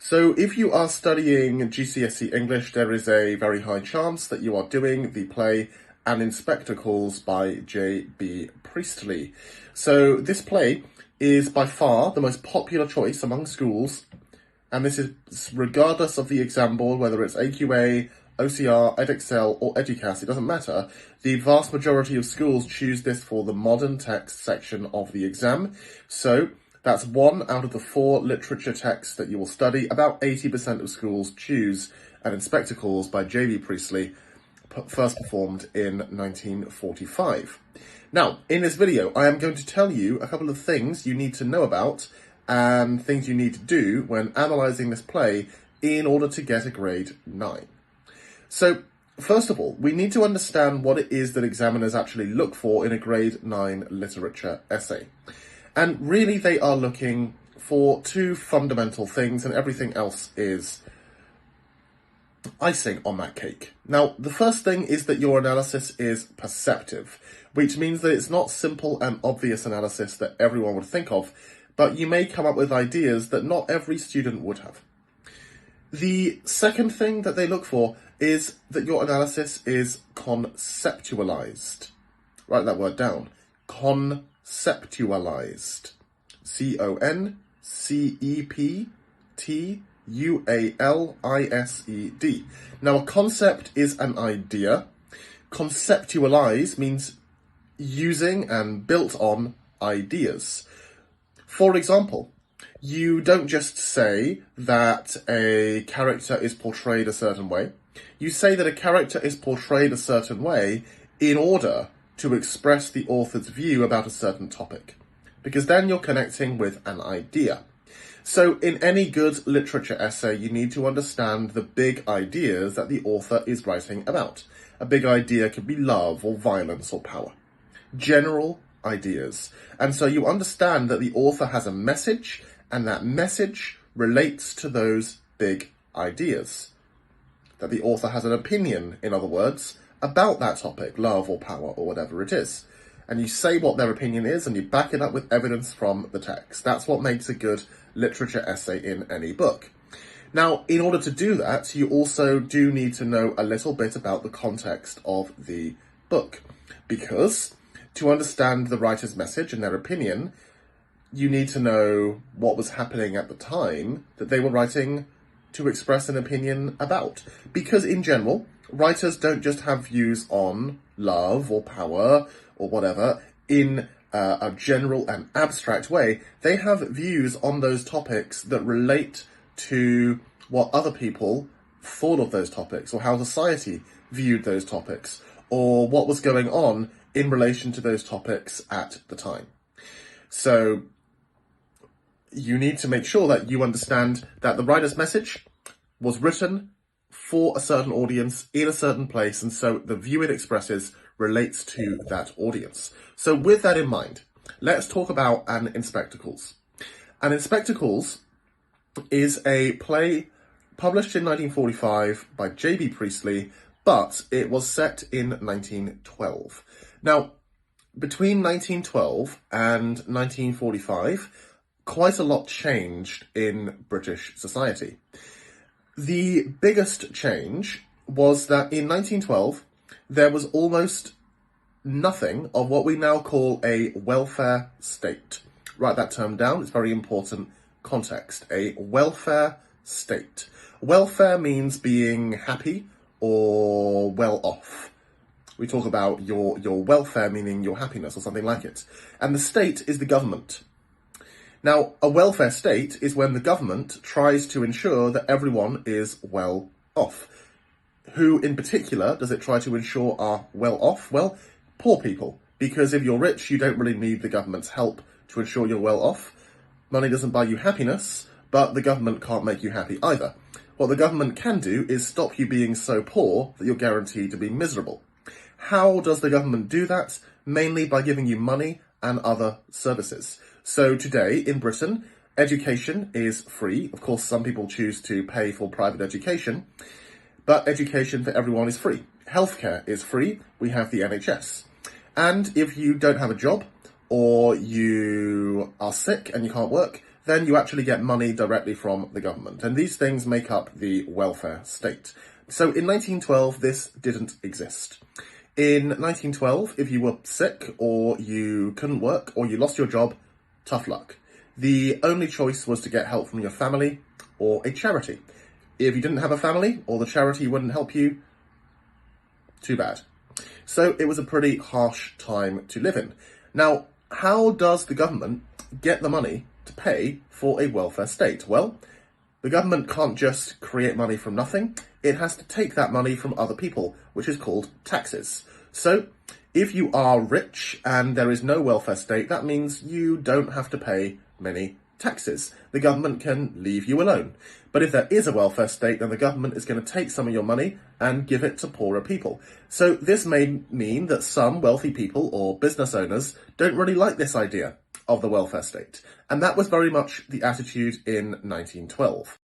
So if you are studying GCSE English, there is a very high chance that you are doing the play An Inspector Calls by J.B. Priestley. So this play is by far the most popular choice among schools, and this is regardless of the exam board, whether it's AQA, OCR, Edexcel, or Educast, it doesn't matter. The vast majority of schools choose this for the modern text section of the exam. So that's 1 out of the 4 literature texts that you will study. About 80% of schools choose An Inspector Calls by J.B. Priestley, first performed in 1945. Now, in this video, I am going to tell you a couple of things you need to know about and things you need to do when analysing this play in order to get a grade 9. So, first of all, we need to understand what it is that examiners actually look for in a grade 9 literature essay. And really, they are looking for 2 fundamental things, and everything else is icing on that cake. Now, the first thing is that your analysis is perceptive, which means that it's not simple and obvious analysis that everyone would think of, but you may come up with ideas that not every student would have. The second thing that they look for is that your analysis is conceptualized. Write that word down. Conceptualized. C-O-N-C-E-P-T-U-A-L-I-S-E-D. Now, a concept is an idea. Conceptualize means using and built on ideas. For example, you don't just say that a character is portrayed a certain way. You say that a character is portrayed a certain way in order to express the author's view about a certain topic, because then you're connecting with an idea. So in any good literature essay, you need to understand the big ideas that the author is writing about. A big idea could be love or violence or power. General ideas. And so you understand that the author has a message, and that message relates to those big ideas. That the author has an opinion, in other words, about that topic, love or power or whatever it is. And you say what their opinion is, and you back it up with evidence from the text. That's what makes a good literature essay in any book. Now, in order to do that, you also do need to know a little bit about the context of the book, because to understand the writer's message and their opinion, you need to know what was happening at the time that they were writing to express an opinion about. Because in general, writers don't just have views on love or power or whatever in a general and abstract way. They have views on those topics that relate to what other people thought of those topics, or how society viewed those topics, or what was going on in relation to those topics at the time. So you need to make sure that you understand that the writer's message was written for a certain audience in a certain place, and so the view it expresses relates to that audience. So with that in mind, let's talk about An Inspector Calls. An Inspector Calls is a play published in 1945 by J.B. Priestley, but it was set in 1912. Now, between 1912 and 1945, quite a lot changed in British society. The biggest change was that in 1912, there was almost nothing of what we now call a welfare state. Write that term down, it's very important context. A welfare state. Welfare means being happy or well off. We talk about your welfare meaning your happiness or something like it. And the state is the government. Now, a welfare state is when the government tries to ensure that everyone is well off. Who in particular does it try to ensure are well off? Well, poor people. Because if you're rich, you don't really need the government's help to ensure you're well off. Money doesn't buy you happiness, but the government can't make you happy either. What the government can do is stop you being so poor that you're guaranteed to be miserable. How does the government do that? Mainly by giving you money and other services. So today in Britain, education is free. Of course, some people choose to pay for private education, but education for everyone is free. Healthcare is free. We have the NHS. And if you don't have a job, or you are sick and you can't work, then you actually get money directly from the government. And these things make up the welfare state. So in 1912, this didn't exist. In 1912, if you were sick or you couldn't work or you lost your job, tough luck. The only choice was to get help from your family or a charity. If you didn't have a family or the charity wouldn't help you, too bad. So it was a pretty harsh time to live in. Now, how does the government get the money to pay for a welfare state? Well, the government can't just create money from nothing. It has to take that money from other people, which is called taxes. So if you are rich and there is no welfare state, that means you don't have to pay many taxes. The government can leave you alone. But if there is a welfare state, then the government is going to take some of your money and give it to poorer people. So this may mean that some wealthy people or business owners don't really like this idea of the welfare state. And that was very much the attitude in 1912.